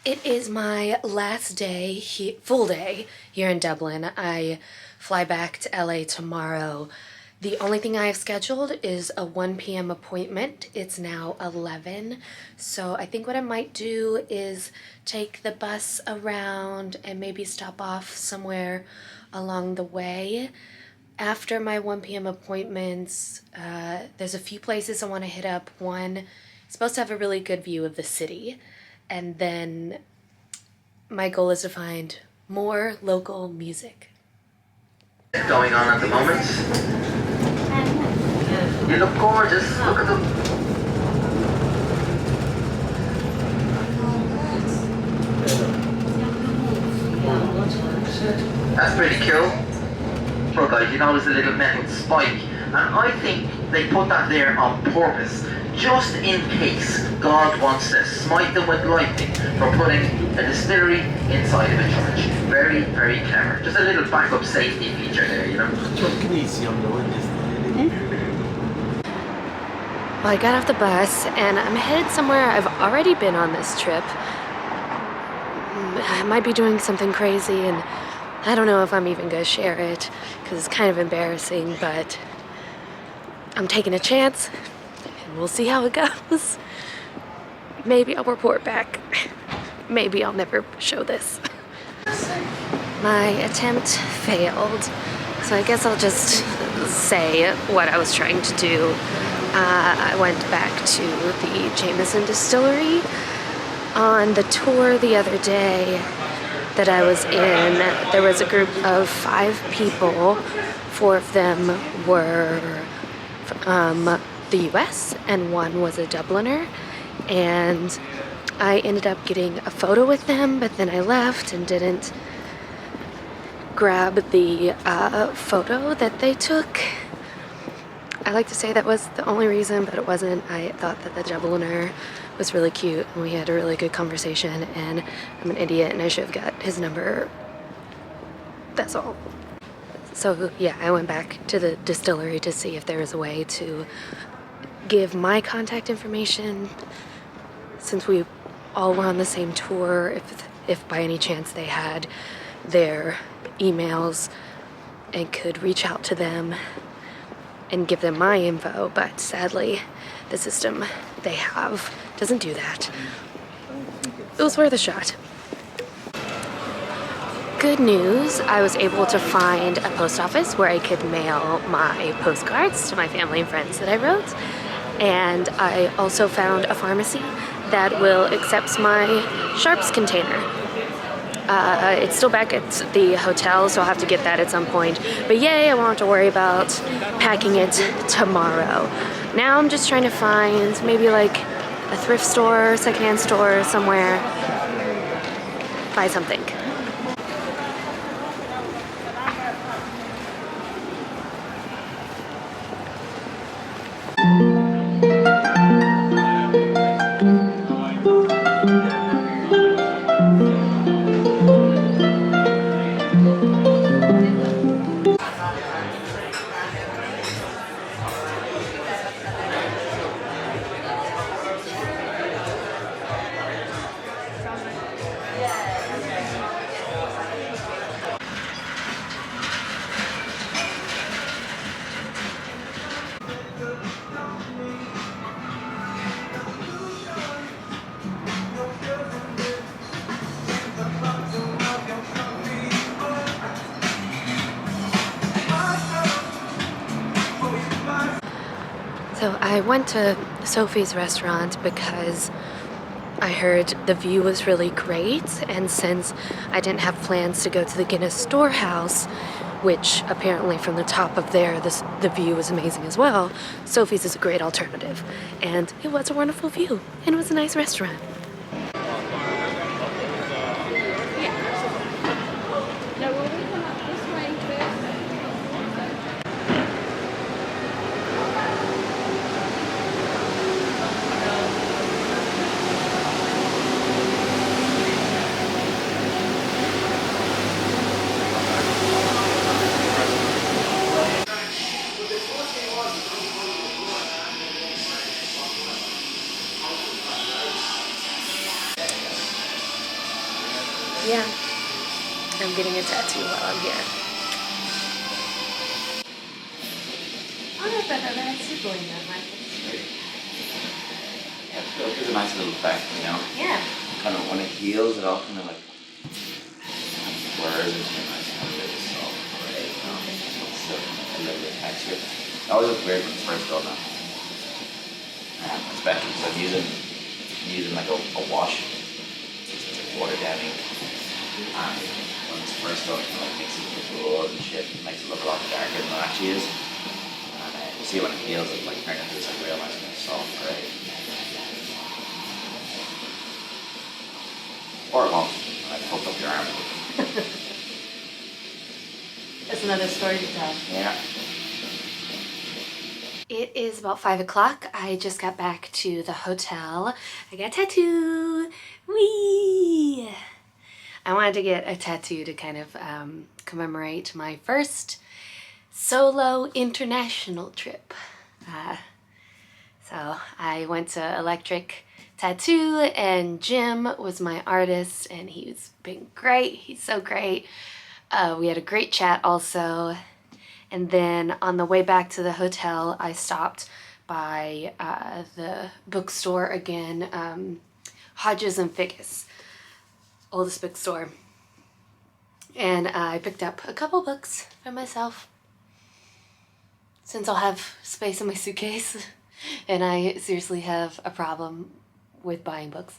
It is my last day, full day, here in Dublin. I fly back to LA tomorrow. The only thing I have scheduled is a 1 p.m. appointment. It's now 11, so I think what I might do is take the bus around and maybe stop off somewhere along the way. After my 1 p.m. appointments, there's a few places I want to hit up. One is supposed to have a really good view of the city. And then my goal is to find more local music. Going on at the moment. You look gorgeous. Look at them. That's pretty cool. Poor guys, you know there's a little metal spike, and I think they put that there on purpose, just in case God wants to smite them with lightning for putting a distillery inside of a church. Very, very clever. Just a little backup safety feature there, you know. Well, I got off the bus and I'm headed somewhere I've already been on this trip. I might be doing something crazy and I don't know if I'm even gonna share it because it's kind of embarrassing, but I'm taking a chance and we'll see how it goes. Maybe I'll report back. Maybe I'll never show this. My attempt failed, so I guess I'll just say what I was trying to do. I went back to the Jameson Distillery. On the tour the other day that I was in, there was a group of 5 people. 4 of them were from the US and 1 was a Dubliner, and I ended up getting a photo with them, but then I left and didn't grab the photo that they took. I like to say that was the only reason, but it wasn't. I thought that the Dubliner was really cute and we had a really good conversation, and I'm an idiot and I should have got his number. That's all. So yeah, I went back to the distillery to see if there was a way to give my contact information, since we all were on the same tour, if by any chance they had their emails and could reach out to them and give them my info, but sadly the system they have doesn't do that. It was worth a shot. Good news, I was able to find a post office where I could mail my postcards to my family and friends that I wrote, and I also found a pharmacy that will accept my Sharps container. It's still back at the hotel, so I'll have to get that at some point. But yay, I won't have to worry about packing it tomorrow. Now I'm just trying to find maybe like a thrift store, secondhand store somewhere. Buy something. So I went to Sophie's restaurant because I heard the view was really great, and since I didn't have plans to go to the Guinness Storehouse, which apparently from the top of there the view was amazing as well, Sophie's is a great alternative. And it was a wonderful view, and it was a nice restaurant. Yeah, I'm getting a tattoo while I'm here. Yeah, it gives a nice little effect, you know? Yeah. Kind of when it heals, it all kind of like blurs into a nice kind of really soft gray, you know? It's still a little bit of texture. It always looks weird when it's first done though. Especially because I'm using like a wash, just like water down ink. And when it's first done, it like mixes with the blood and shit, it makes it look a lot darker than it actually is. And you see when it heals, it like turns into this like real nice kind of soft gray. Or it won't, like fuck up your arm. That's another story to tell. Yeah. It is about 5 o'clock. I just got back to the hotel. I got a tattoo. Whee! I wanted to get a tattoo to kind of commemorate my first solo international trip. So I went to Electric Tattoo, and Jim was my artist, and he's been great. He's so great. We had a great chat also. And then on the way back to the hotel, I stopped by the bookstore again, Hodges and Figgis, oldest bookstore. And I picked up a couple books for myself, since I'll have space in my suitcase. And I seriously have a problem with buying books.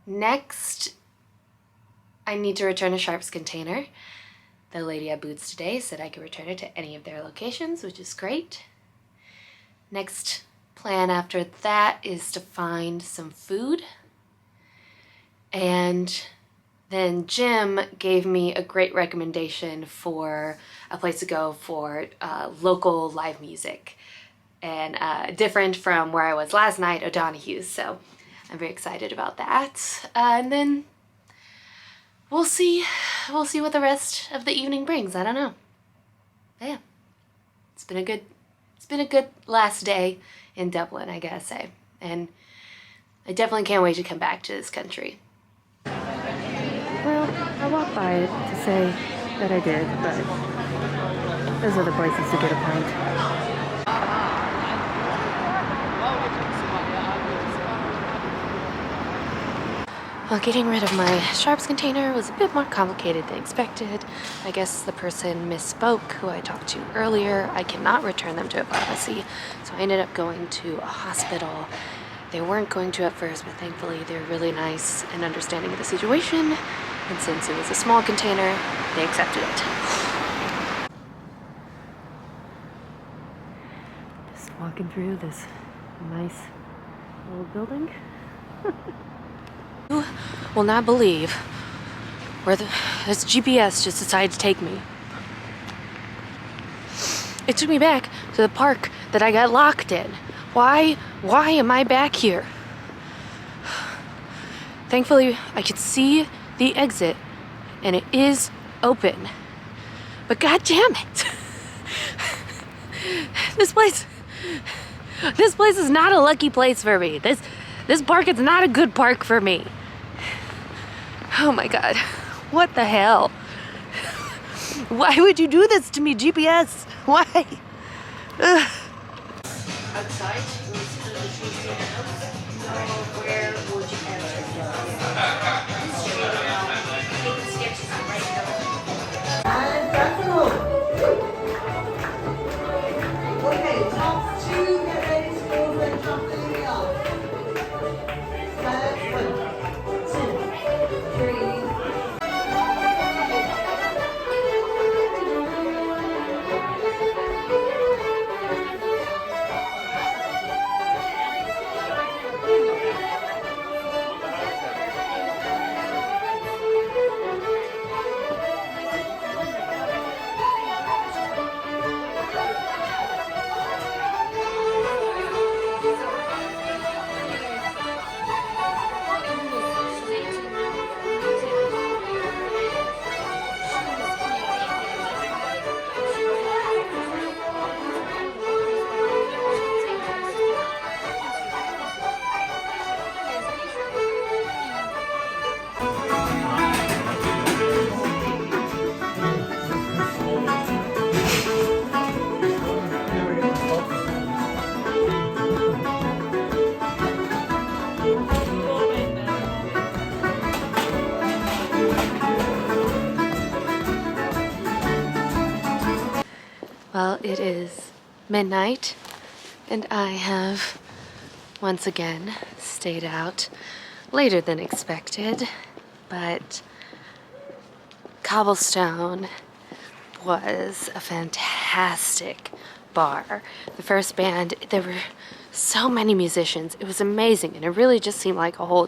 Next, I need to return a Sharps container. The lady at Boots today said I could return it to any of their locations, which is great. Next plan after that is to find some food. And then Jim gave me a great recommendation for a place to go for local live music. And different from where I was last night, O'Donoghue's, so I'm very excited about that. And then we'll see what the rest of the evening brings. I don't know. Yeah, it's been a good last day in Dublin, I gotta say, and I definitely can't wait to come back to this country. Well, I walked by it to say that I did, but there's other places to get a pint. Well, getting rid of my Sharps container was a bit more complicated than expected. I guess the person misspoke who I talked to earlier. I cannot return them to a pharmacy, so I ended up going to a hospital. They weren't going to at first, but thankfully they were really nice and understanding of the situation, and since it was a small container, they accepted it. Just walking through this nice old building. You will not believe where this GPS just decided to take me. It took me back to the park that I got locked in. Why am I back here? Thankfully, I could see the exit, and it is open. But god damn it! This place is not a lucky place for me. This park is not a good park for me. Oh my god. What the hell? Why would you do this to me, GPS? Why? Ugh. Outside, where would you Okay, top two, get ready to move and jump in the off. 1, 2, 3. it is midnight, and I have once again stayed out later than expected, but Cobblestone was a fantastic bar. The first band, there were so many musicians. It was amazing, and it really just seemed like a whole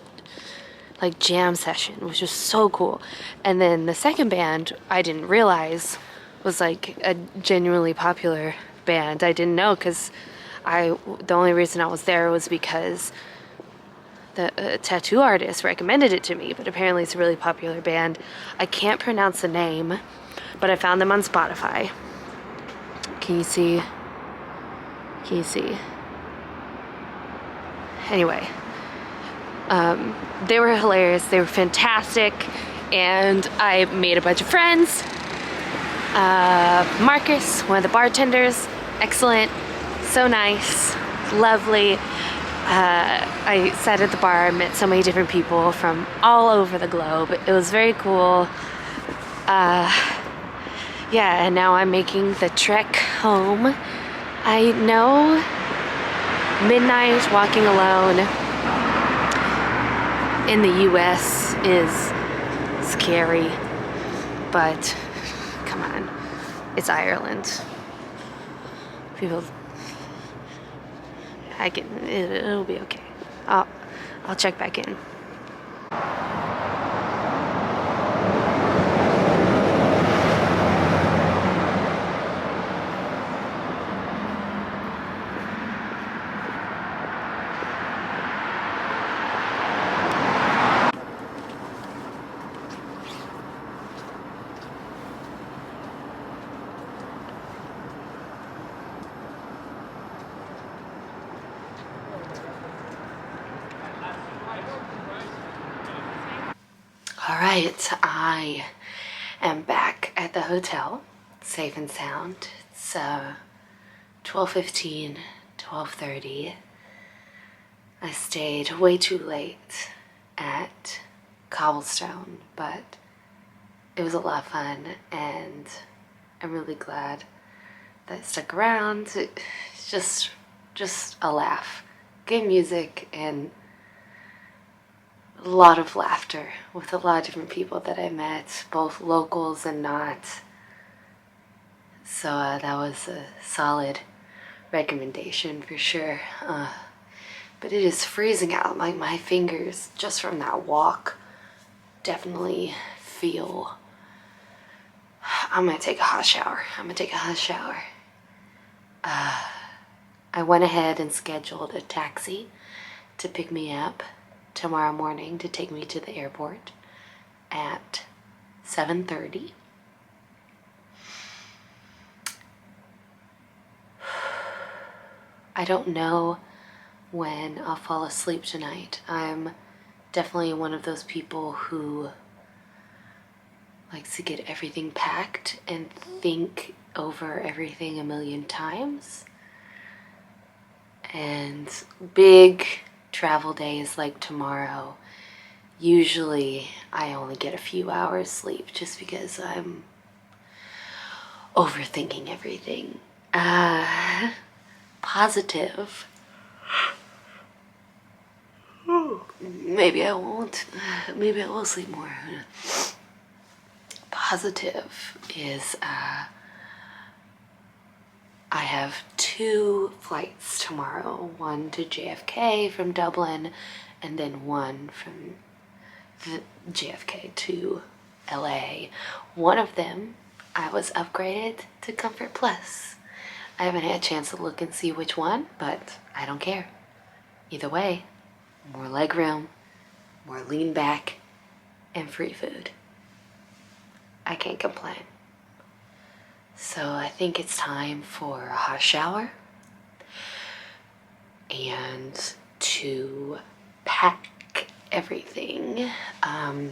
jam session, which was so cool. And then the second band, I didn't realize was like a genuinely popular band. I didn't know, because the only reason I was there was because the tattoo artist recommended it to me, but apparently it's a really popular band. I can't pronounce the name, but I found them on Spotify. Can you see? Anyway, they were hilarious. They were fantastic, and I made a bunch of friends. Marcus, one of the bartenders, excellent, so nice, lovely. I sat at the bar, I met so many different people from all over the globe. It was very cool. Yeah, and now I'm making the trek home. I know midnight walking alone in the US is scary, but come on, it's Ireland. It'll be okay. I'll check back in. Alright, I am back at the hotel, safe and sound. It's 12:15, 12:30. I stayed way too late at Cobblestone, but it was a lot of fun, and I'm really glad that I stuck around. It's just a laugh. Good music and a lot of laughter with a lot of different people that I met, both locals and not. So that was a solid recommendation for sure. But it is freezing out. Like, my fingers, just from that walk, definitely feel. I'm gonna take a hot shower. I went ahead and scheduled a taxi to pick me up tomorrow morning to take me to the airport at 7:30. I don't know when I'll fall asleep tonight. I'm definitely one of those people who likes to get everything packed and think over everything a million times. And big travel days like tomorrow, usually I only get a few hours sleep just because I'm overthinking everything. Positive. Maybe I won't. Maybe I will sleep more. Positive is I have 2 flights tomorrow, one to JFK from Dublin, and then one from JFK to LA. One of them, I was upgraded to Comfort Plus. I haven't had a chance to look and see which one, but I don't care. Either way, more legroom, more lean back, and free food. I can't complain. So I think it's time for a hot shower and to pack everything. I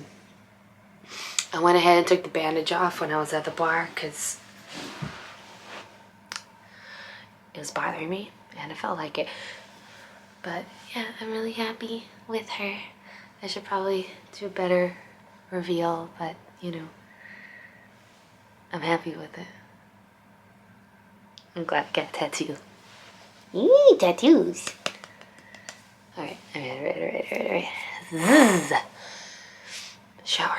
went ahead and took the bandage off when I was at the bar because it was bothering me and I felt like it. But yeah, I'm really happy with her. I should probably do a better reveal, but you know, I'm happy with it. I'm glad I got a tattoo. Eee, tattoos. Alright. Zzz. Shower.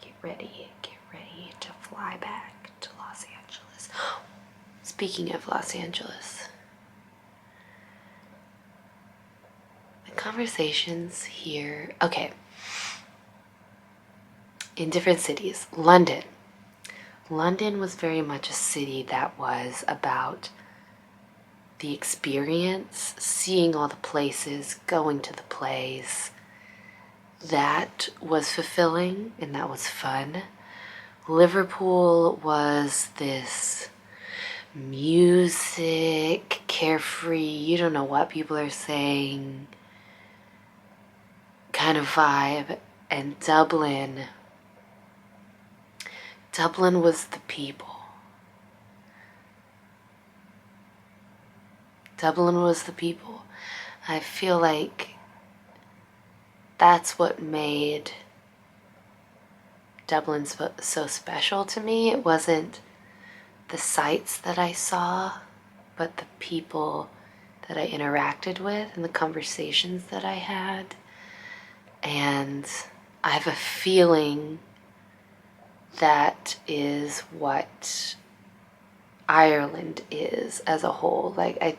Get ready to fly back to Los Angeles. Speaking of Los Angeles, the conversations here, okay, in different cities. London was very much a city that was about the experience, seeing all the places, going to the plays. That was fulfilling and that was fun. Liverpool was this music, carefree, you don't know what people are saying kind of vibe. And Dublin was the people. Dublin was the people. I feel like that's what made Dublin so special to me. It wasn't the sights that I saw, but the people that I interacted with and the conversations that I had. And I have a feeling that is what Ireland is as a whole. Like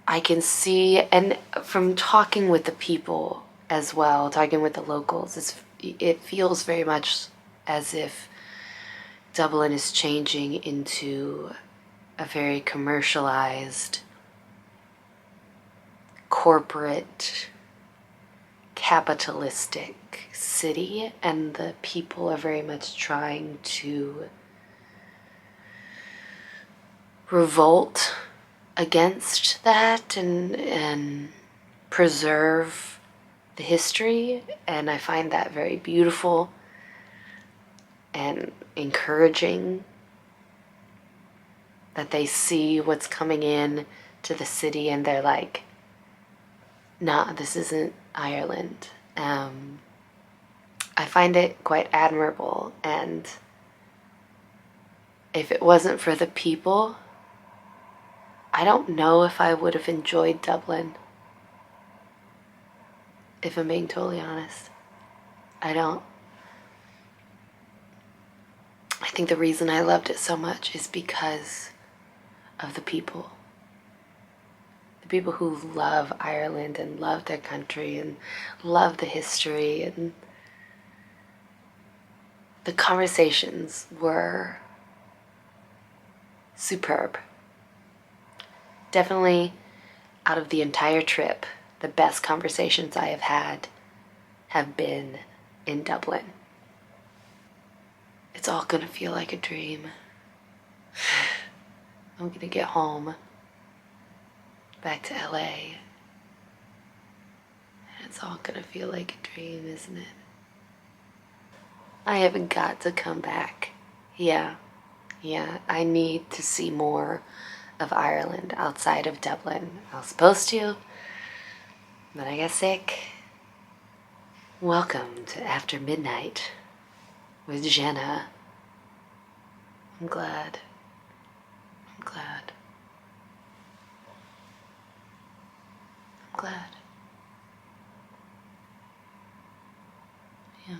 I can see, and from talking with the people as well, talking with the locals, it feels very much as if Dublin is changing into a very commercialized, corporate, capitalistic city, and the people are very much trying to revolt against that and preserve the history, and I find that very beautiful and encouraging that they see what's coming in to the city and they're like, nah, this isn't Ireland. I find it quite admirable, and if it wasn't for the people, I don't know if I would have enjoyed Dublin. If I'm being totally honest. I don't. I think the reason I loved it so much is because of the people. The people who love Ireland and love their country and love the history, and the conversations were superb. Definitely, out of the entire trip, the best conversations I have had have been in Dublin. It's all gonna feel like a dream. I'm gonna get home, back to LA, and it's all gonna feel like a dream, isn't it? I haven't got to come back. Yeah, I need to see more of Ireland outside of Dublin. I was supposed to, but I got sick. Welcome to After Midnight with Jenna. I'm glad. I'm glad. Yeah.